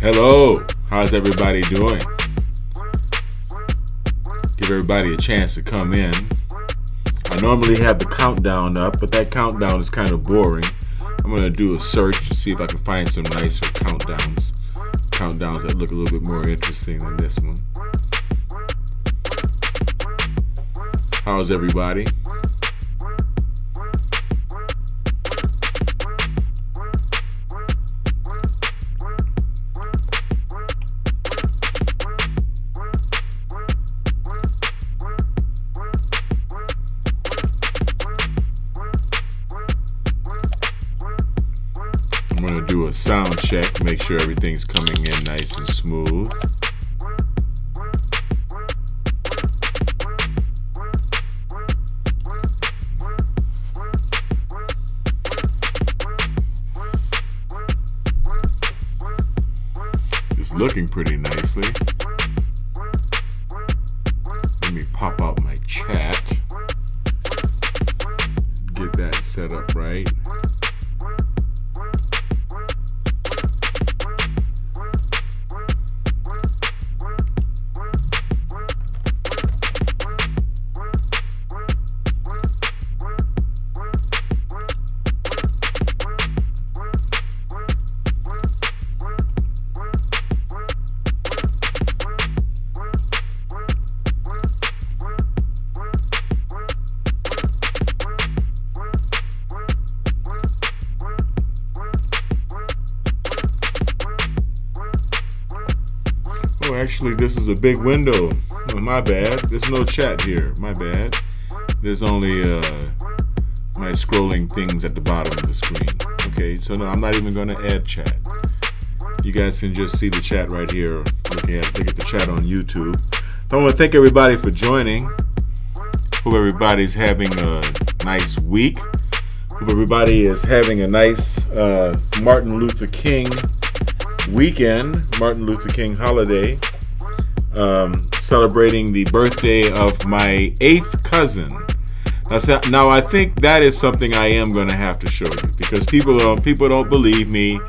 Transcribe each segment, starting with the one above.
Hello, how's everybody doing? Give everybody a chance to come in. I normally have the countdown up, but that countdown is kind of boring. I'm going to do a search to see if I can find some nicer countdowns that look a little bit more interesting than this one. How's everybody? I'm going to do a sound check, make sure everything's coming in nice and smooth. It's looking pretty nicely. Let me pop out my chat. Get that set up right. Oh, actually, this is a big window. Oh, my bad. There's no chat here. My bad. There's only my scrolling things at the bottom of the screen. Okay, so no, I'm not even going to add chat. You guys can just see the chat right here. Look at the chat on YouTube. So I want to thank everybody for joining. Hope everybody's having a nice week. Hope everybody is having a nice Martin Luther King weekend, Martin Luther King holiday, celebrating the birthday of my 8th cousin. Now I think that is something I am going to have to show you, because people don't believe me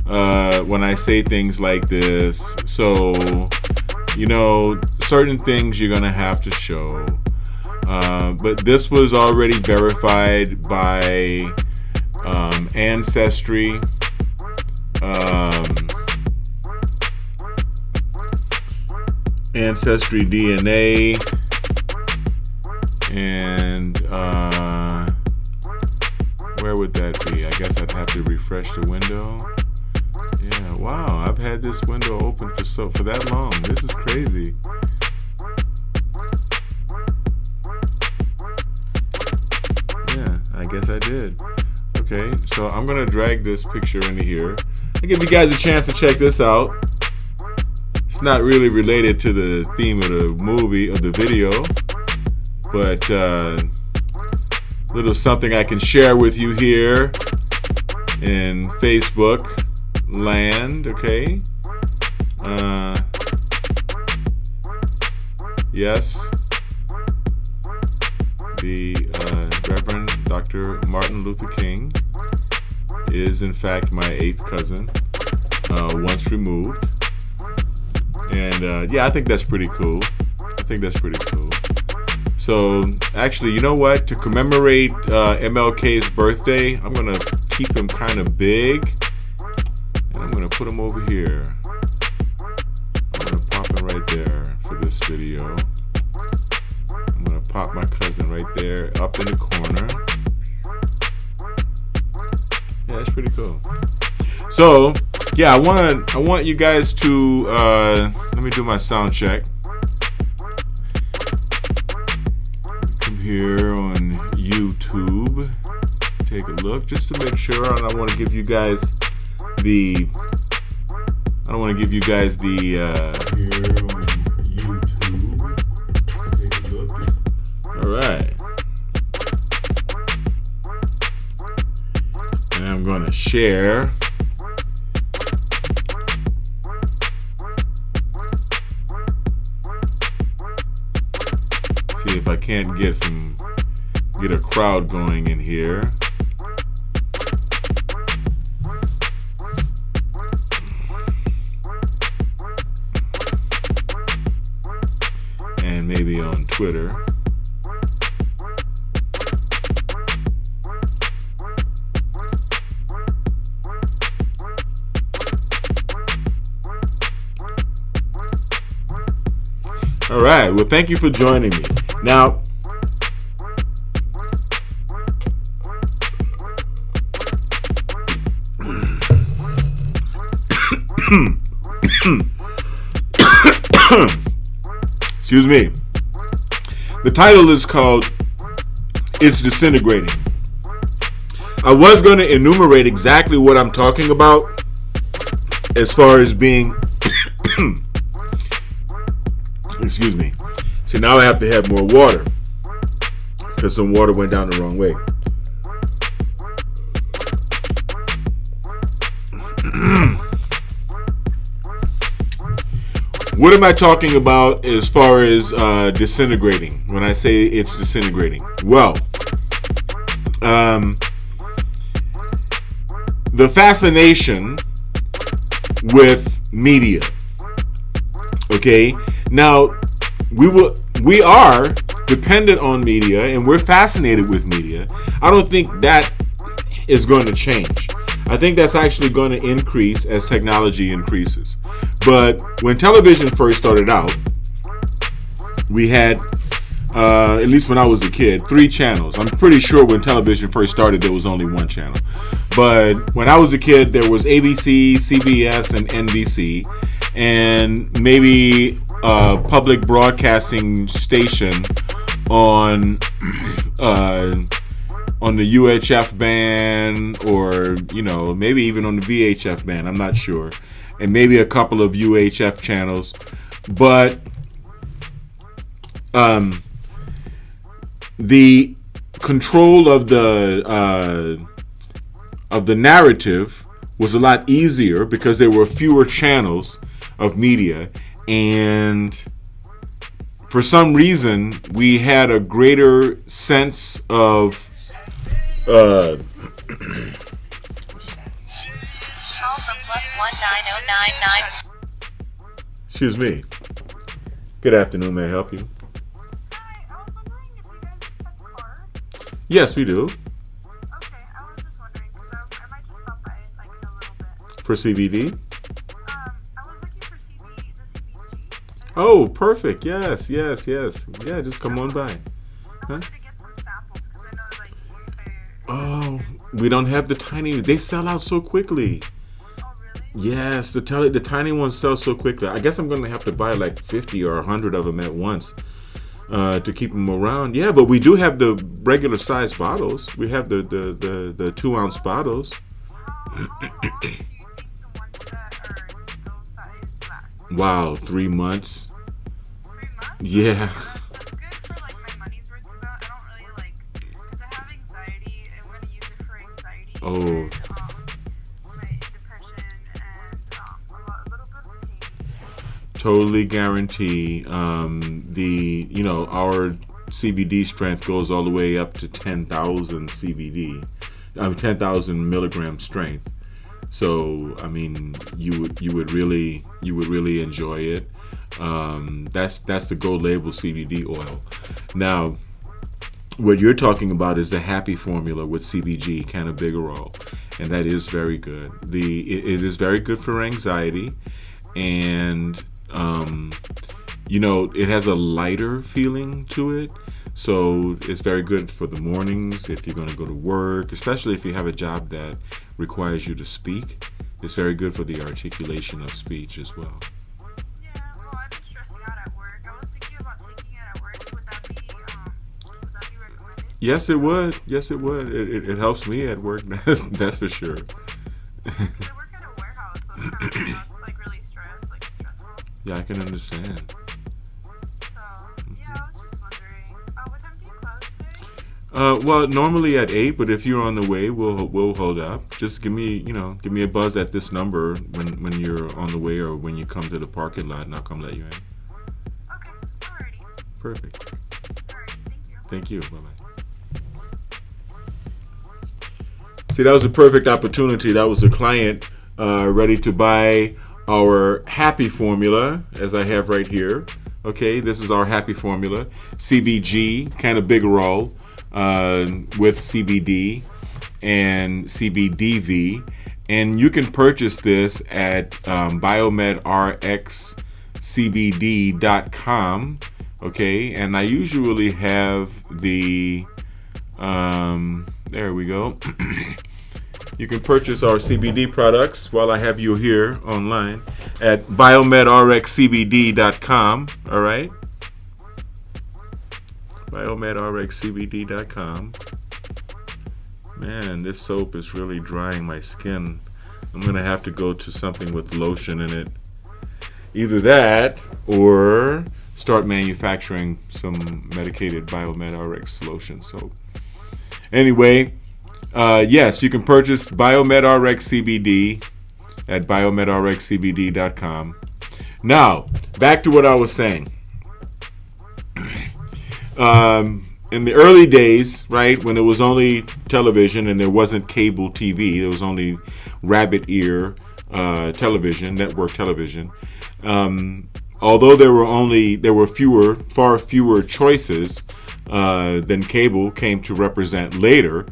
when I say things like this. So, you know, certain things you're going to have to show. But this was already verified by Ancestry. Ancestry DNA, and where would that be? I guess I'd have to refresh the window. Yeah, wow, I've had this window open for that long. This is crazy. Yeah, I guess I did. Okay, so I'm gonna drag this picture into here. I'll give you guys a chance to check this out. It's not really related to the theme of the movie, of the video, but little something I can share with you here in Facebook land, okay? Yes, the Reverend Dr. Martin Luther King is in fact my 8th cousin, once removed. And yeah, I think that's pretty cool. So actually, you know what? To commemorate MLK's birthday, I'm going to keep him kind of big. And I'm going to put him over here. I'm going to pop him right there for this video. I'm going to pop my cousin right there up in the corner. Yeah, that's pretty cool. So, yeah, I want you guys to let me do my sound check. Come here on YouTube, take a look just to make sure. And I want to give you guys the here on YouTube, take a look. All right. And I'm going to share. See if I can't get a crowd going in here. Twitter. All right. Well, thank you for joining me. Now, excuse me. The title is called It's Disintegrating. I was going to enumerate exactly what I'm talking about as far as being excuse me. So now I have to have more water because some water went down the wrong way. What am I talking about as far as disintegrating? When I say it's disintegrating, well, the fascination with media. Okay, now we are dependent on media and we're fascinated with media. I don't think that is going to change. I think that's actually going to increase as technology increases. But when television first started out, we had, at least when I was a kid, 3 channels. I'm pretty sure when television first started, there was only 1 channel. But when I was a kid, there was ABC, CBS, and NBC, and maybe a public broadcasting station on the UHF band, or maybe even on the VHF band. I'm not sure, and maybe a couple of UHF channels, but the control of the narrative was a lot easier because there were fewer channels of media, and for some reason we had a greater sense of Call from +19099. Excuse me. Good afternoon. May I help you? Hi, I was wondering if you guys accept cards. Yes, we do. Okay, I was just wondering because I might just stop by in a little bit. For CBD? I was looking for the CBG. Oh, perfect. Yes. Yeah, just come on by. I wanted to get some samples because I know Oh, we don't have the tiny. They sell out so quickly. Oh, really? Yes, the tiny ones sell so quickly. I guess I'm going to have to buy like 50 or 100 of them at once to keep them around. Yeah, but we do have the regular size bottles. We have the 2-ounce bottles. How long do you think the ones that are those size last? Wow, 3 months. 3 months? Yeah. That's good for my money's worth because I don't really because I have anxiety and I'm going to use it for anxiety. Oh. And, my depression and a little bit of pain. Totally guarantee. Our CBD strength goes all the way up to 10,000 CBD. 10,000 milligram strength. So you would really enjoy it. That's the gold label CBD oil. Now, what you're talking about is the Happy Formula with CBG, cannabigerol, and that is very good. It is very good for anxiety, and it has a lighter feeling to it. So it's very good for the mornings if you're going to go to work, especially if you have a job that requires you to speak. It's very good for the articulation of speech as well. Yeah, well, I've been stressing out at work. I was thinking about taking it at work. Would that be recommended? Yes, it would. Yes, it would. It helps me at work. That's for sure. I work at a warehouse, so sometimes it's really stressful. Yeah, I can understand. So, yeah, I was just wondering, what time do you close today? Well, normally at 8, but if you're on the way, we'll hold up. Just give me a buzz at this number when you're on the way or when you come to the parking lot, and I'll come let you in. Okay, alrighty. Perfect. Alright, Thank thank you. you. Bye-bye. See, that was a perfect opportunity. That was a client ready to buy our Happy Formula, as I have right here, Okay, this is our happy formula. CBG, kind of big role with CBD and CBDV. And you can purchase this at BiomedRxCBD.com. Okay, and I usually have the, there we go. You can purchase our CBD products while I have you here online at BiomedRxCBD.com. All right, BiomedRxCBD.com. Man, this soap is really drying my skin. I'm gonna have to go to something with lotion in it. Either that or start manufacturing some medicated BiomedRx lotion soap. Anyway, yes, you can purchase BiomedRx CBD at BiomedRxCBD.com. Now, back to what I was saying. In the early days, right, when it was only television and there wasn't cable TV, there was only rabbit ear television, network television. Although there were far fewer choices than cable came to represent later.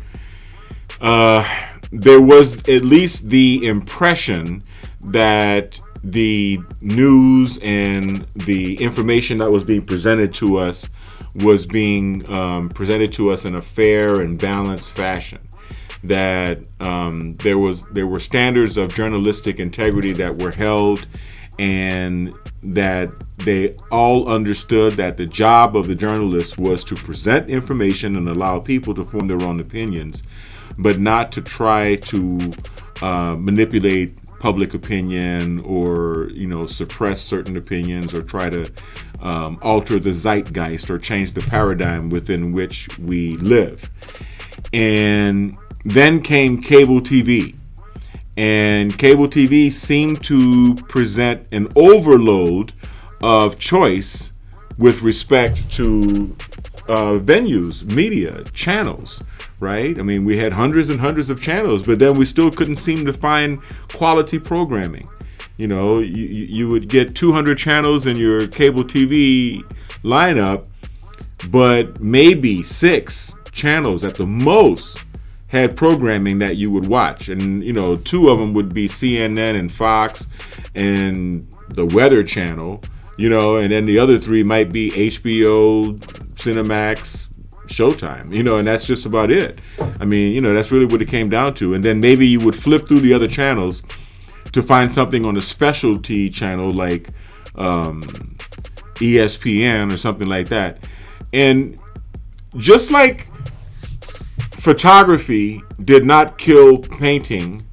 There was at least the impression that the news and the information that was being presented to us was being presented to us in a fair and balanced fashion. That there were standards of journalistic integrity that were held, and that they all understood that the job of the journalist was to present information and allow people to form their own opinions, but not to try to manipulate public opinion or suppress certain opinions or try to alter the zeitgeist or change the paradigm within which we live. And then came cable TV. And cable TV seemed to present an overload of choice with respect to venues, media, channels, right? I mean, we had hundreds and hundreds of channels, but then we still couldn't seem to find quality programming. You would get 200 channels in your cable TV lineup, but maybe 6 channels at the most had programming that you would watch. And, 2 of them would be CNN and Fox and the Weather Channel, and then the other 3 might be HBO, Cinemax, Showtime, and that's just about it. I mean, that's really what it came down to. And then maybe you would flip through the other channels to find something on a specialty channel like ESPN or something like that. And just like photography did not kill painting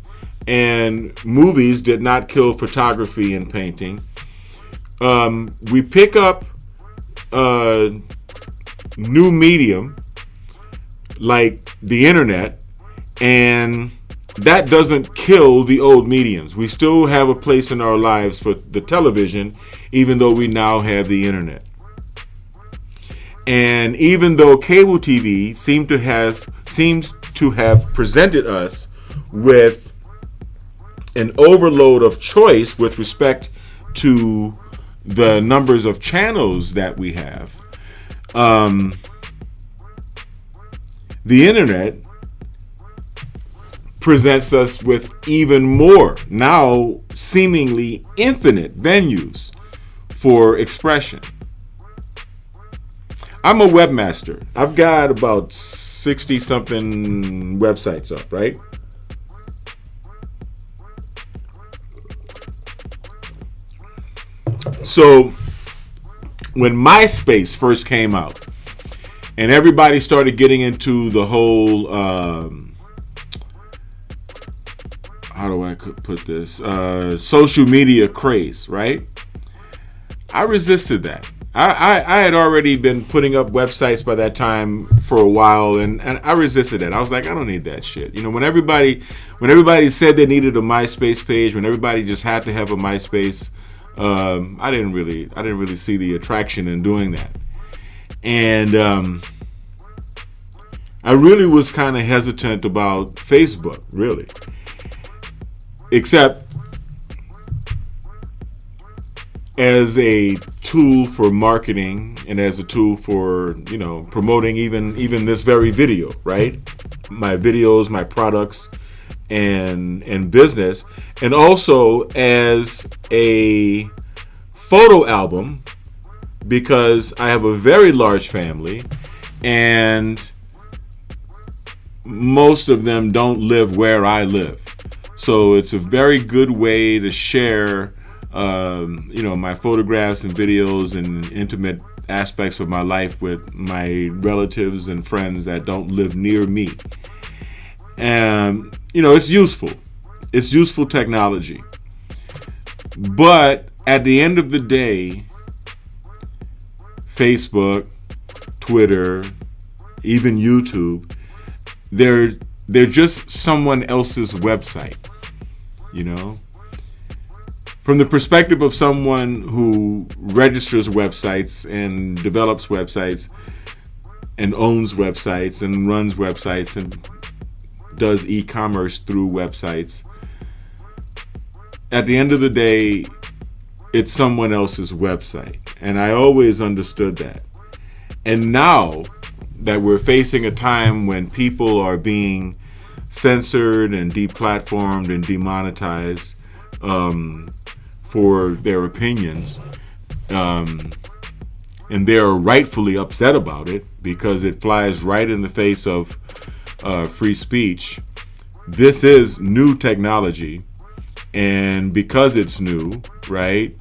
and movies did not kill photography and painting, we pick up new medium like the internet, and that doesn't kill the old mediums. We still have a place in our lives for the television, even though we now have the internet. And even though cable TV seemed to have presented us with an overload of choice with respect to the numbers of channels that we have, the internet presents us with even more, now seemingly infinite venues for expression. I'm a webmaster. I've got about 60 something websites up, right? So when MySpace first came out and everybody started getting into the whole, how do I put this, social media craze, right? I resisted that. I had already been putting up websites by that time for a while, and I resisted that. I was like, I don't need that shit. When everybody said they needed a MySpace page, when everybody just had to have a MySpace, I didn't really see the attraction in doing that. And I really was kind of hesitant about Facebook, really. Except as a tool for marketing and as a tool for, promoting even this very video, right? My videos, my products, and business, and also as a photo album, because I have a very large family and most of them don't live where I live. So it's a very good way to share my photographs and videos and intimate aspects of my life with my relatives and friends that don't live near me. And, it's useful. It's useful technology. But at the end of the day, Facebook, Twitter, even YouTube, they're just someone else's website, From the perspective of someone who registers websites and develops websites and owns websites and runs websites and does e-commerce through websites, at the end of the day, it's someone else's website. And I always understood that. And now that we're facing a time when people are being censored and deplatformed and demonetized for their opinions, and they're rightfully upset about it because it flies right in the face of free speech. This is new technology, and because it's new, right,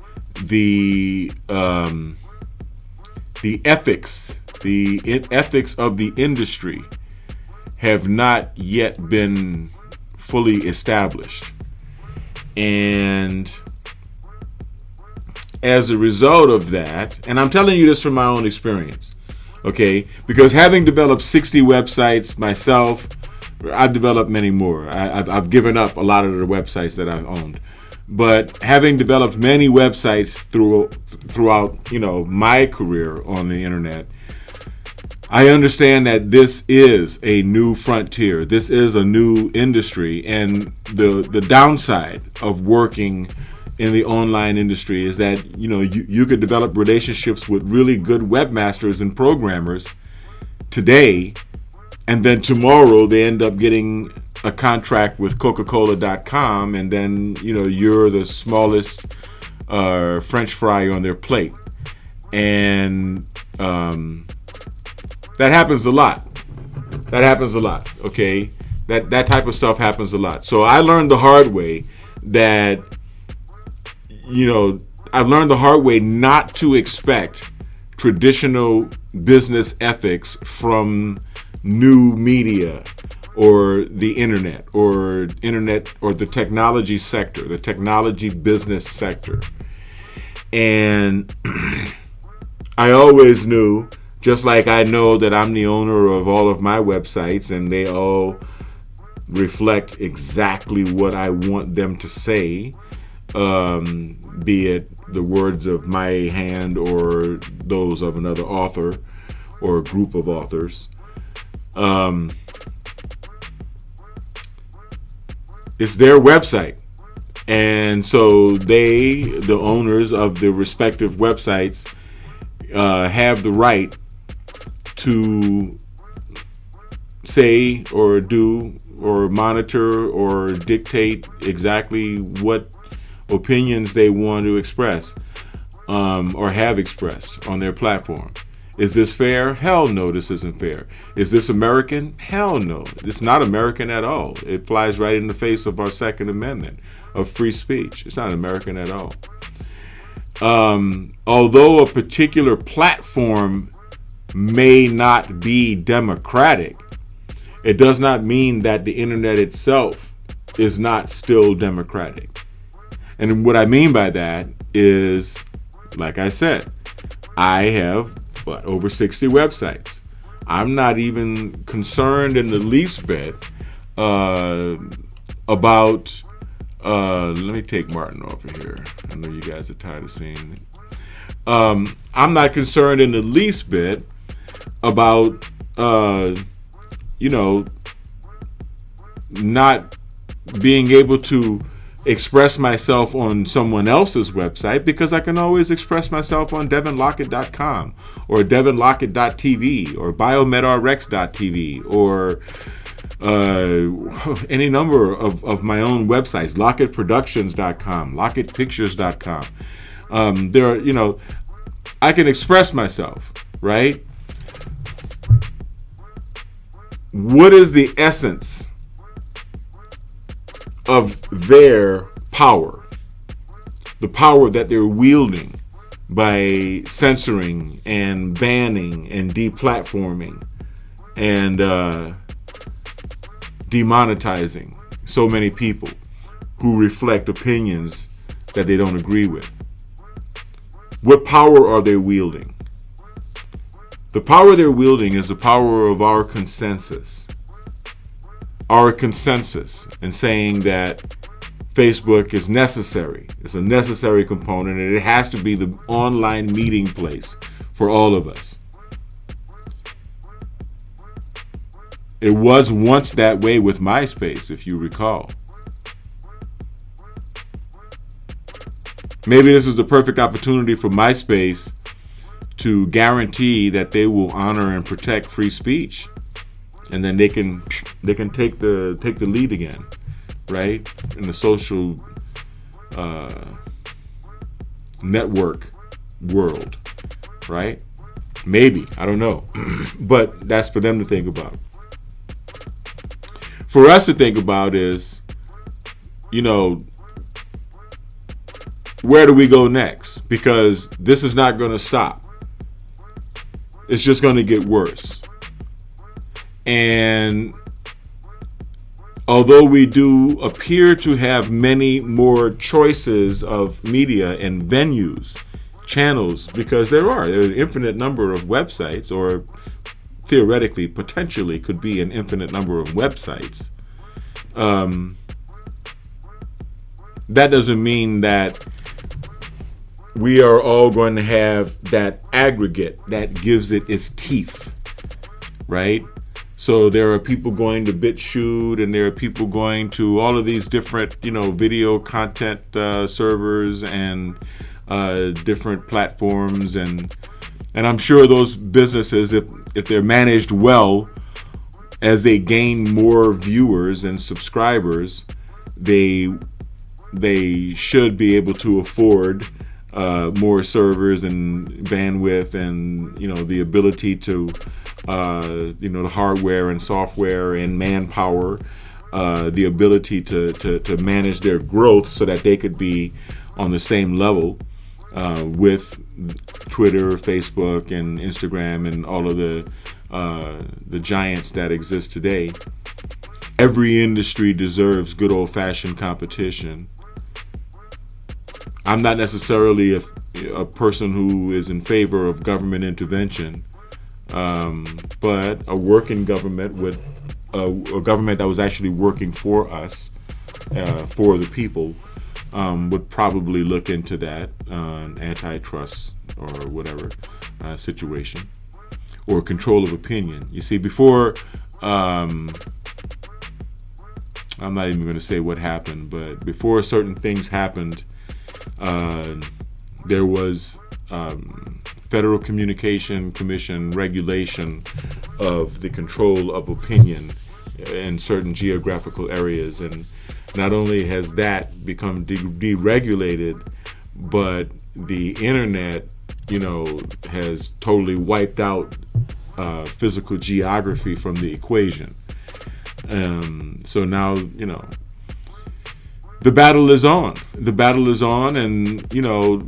the ethics of the industry have not yet been fully established. And as a result of that, and I'm telling you this from my own experience, okay, because having developed 60 websites myself, I've developed many more. I've given up a lot of the websites that I've owned. But having developed many websites throughout my career on the internet, I understand that this is a new frontier. This is a new industry, and the downside of working in the online industry is that you could develop relationships with really good webmasters and programmers today, and then tomorrow they end up getting a contract with Coca-Cola.com, and then you're the smallest French fry on their plate, and that happens a lot. Okay, that type of stuff happens a lot. So I learned the hard way that I've learned the hard way not to expect traditional business ethics from new media or the internet or the technology sector, the technology business sector. And I always knew, just like I know that I'm the owner of all of my websites and they all reflect exactly what I want them to say, be it the words of my hand or those of another author or a group of authors. It's their website. And so the owners of the respective websites, have the right to say or do or monitor or dictate exactly what opinions they want to express, or have expressed on their platform. Is this fair? Hell no, this isn't fair. Is this American? Hell no, it's not American at all. It flies right in the face of our Second Amendment of free speech. It's not American at all. Although a particular platform may not be democratic, it does not mean that the internet itself is not still democratic. And what I mean by that is, like I said, I have over 60 websites. I'm not even concerned in the least bit about let me take Martin off of here. I know you guys are tired of seeing it. I'm not concerned in the least bit about not being able to express myself on someone else's website because I can always express myself on devinlockett.com or devinlockett.tv or biomedrx.tv or any number of my own websites, LockettProductions.com, LockettPictures.com. There are, I can express myself, right? What is the essence of their power? The power that they're wielding by censoring and banning and deplatforming and demonetizing so many people who reflect opinions that they don't agree with. What power are they wielding? The power they're wielding is the power of our consensus. Our consensus in saying that Facebook is necessary. It's a necessary component, and it has to be the online meeting place for all of us. It was once that way with MySpace, if you recall. Maybe this is the perfect opportunity for MySpace to guarantee that they will honor and protect free speech, and then they can take the lead again, right, in the social network world, right? Maybe, I don't know, but that's for them to think about. For us to think about is, where do we go next? Because this is not going to stop. It's just going to get worse. And although we do appear to have many more choices of media and venues, channels, because there are an infinite number of websites, or theoretically, potentially could be an infinite number of websites. That doesn't mean that we are all going to have that aggregate that gives it its teeth, right? So there are people going to BitChute, and there are people going to all of these different, video content servers and different platforms, and I'm sure those businesses, if they're managed well, as they gain more viewers and subscribers, they should be able to afford more servers and bandwidth, and the ability to the hardware and software and manpower, the ability to manage their growth so that they could be on the same level with Twitter, Facebook, and Instagram, and all of the giants that exist today. Every industry deserves good old-fashioned competition. I'm not necessarily a person who is in favor of government intervention, but a working government with a government that was actually working for us, for the people, would probably look into that antitrust or whatever situation, or control of opinion. You see, before, I'm not even going to say what happened, but before certain things happened, there was Federal Communication Commission regulation of the control of opinion in certain geographical areas, and not only has that become deregulated, but the internet, has totally wiped out physical geography from the equation. So now, the battle is on. The battle is on, and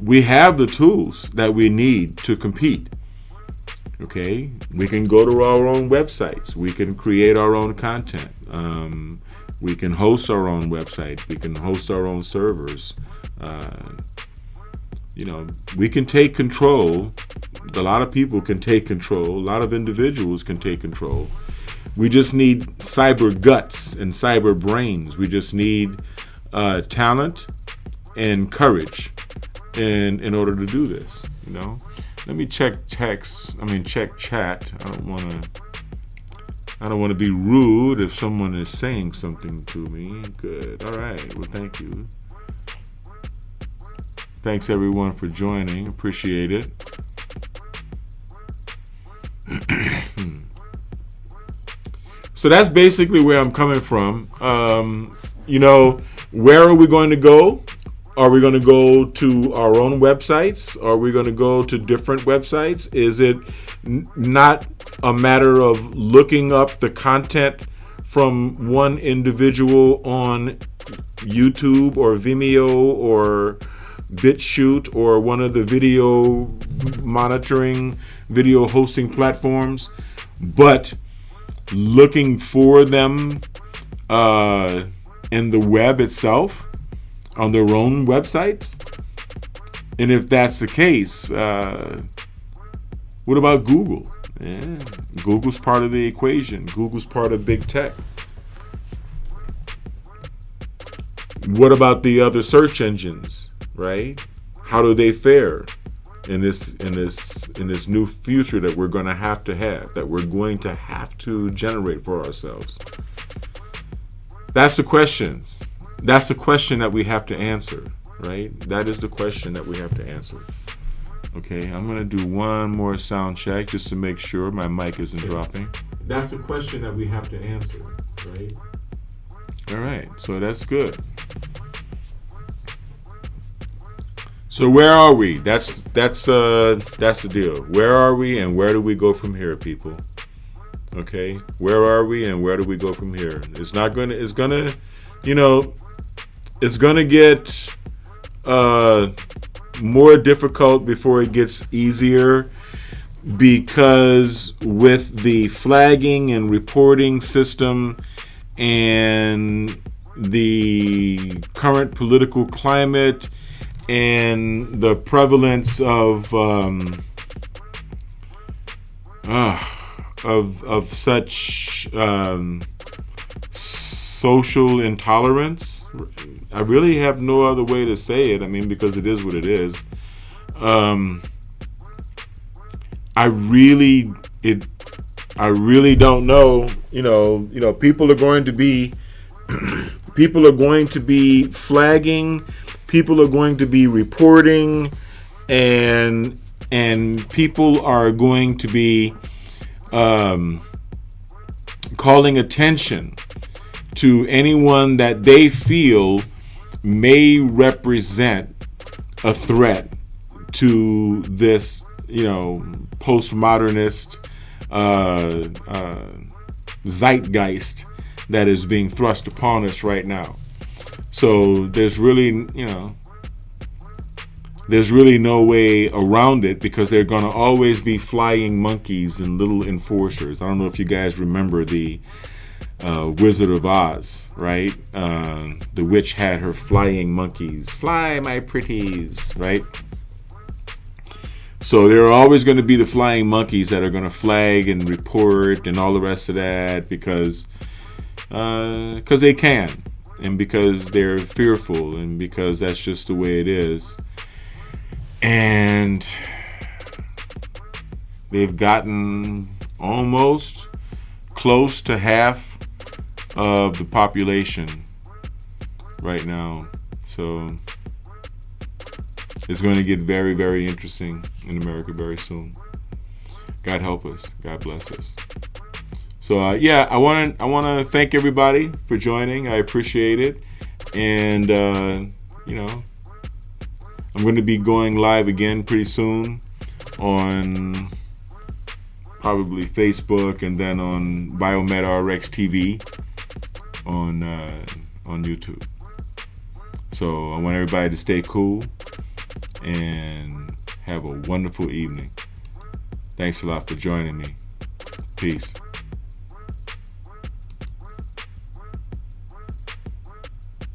we have the tools that we need to compete. Okay, we can go to our own websites. We can create our own content. We can host our own website. We can host our own servers. We can take control. A lot of people can take control. A lot of individuals can take control. We just need cyber guts and cyber brains. We just need talent and courage in order to do this. Let me check text. Check chat. I don't want to be rude if someone is saying something to me. Good. All right. Well, thank you. thanks everyone for joining. Appreciate it. So that's basically where I'm coming from. Where are we going to go? Are we going to go to our own websites? Are we going to go to different websites? Is it not a matter of looking up the content from one individual on YouTube or Vimeo or BitChute or one of the video monitoring, video hosting platforms, but looking for them in the web itself, on their own websites? And if that's the case, what about Google? Yeah, Google's part of the equation. Google's part of big tech. What about the other search engines, right? How do they fare in this new future that we're going to have, that we're going to have to generate for ourselves? That's the questions. That's the question that we have to answer, right? That is the question that we have to answer. Okay, I'm going to do one more sound check just to make sure my mic isn't dropping. That's the question that we have to answer, right? All right, so that's good. So where are we? That's the deal. Where are we and where do we go from here, people? Okay, where are we and where do we go from here? It's gonna get more difficult before it gets easier, because with the flagging and reporting system and the current political climate and the prevalence of such social intolerance. I really have no other way to say it. I mean, because it is what it is. I really don't know. People are going to be flagging. People are going to be reporting, and people are going to be calling attention to anyone that they feel may represent a threat to this, postmodernist zeitgeist that is being thrust upon us right now. So there's really no way around it, because they're going to always be flying monkeys and little enforcers. I don't know if you guys remember the Wizard of Oz, right? The witch had her flying monkeys. Fly, my pretties, right? So there are always going to be the flying monkeys that are going to flag and report and all the rest of that, because they can, and because they're fearful, and because that's just the way it is. And they've gotten almost close to half of the population right now. So it's going to get very, very interesting in America very soon. God help us. God bless us. So I want to thank everybody for joining. I appreciate it. And I'm going to be going live again pretty soon on probably Facebook, and then on BiomedRx TV on YouTube. So I want everybody to stay cool and have a wonderful evening. Thanks a lot for joining me. Peace.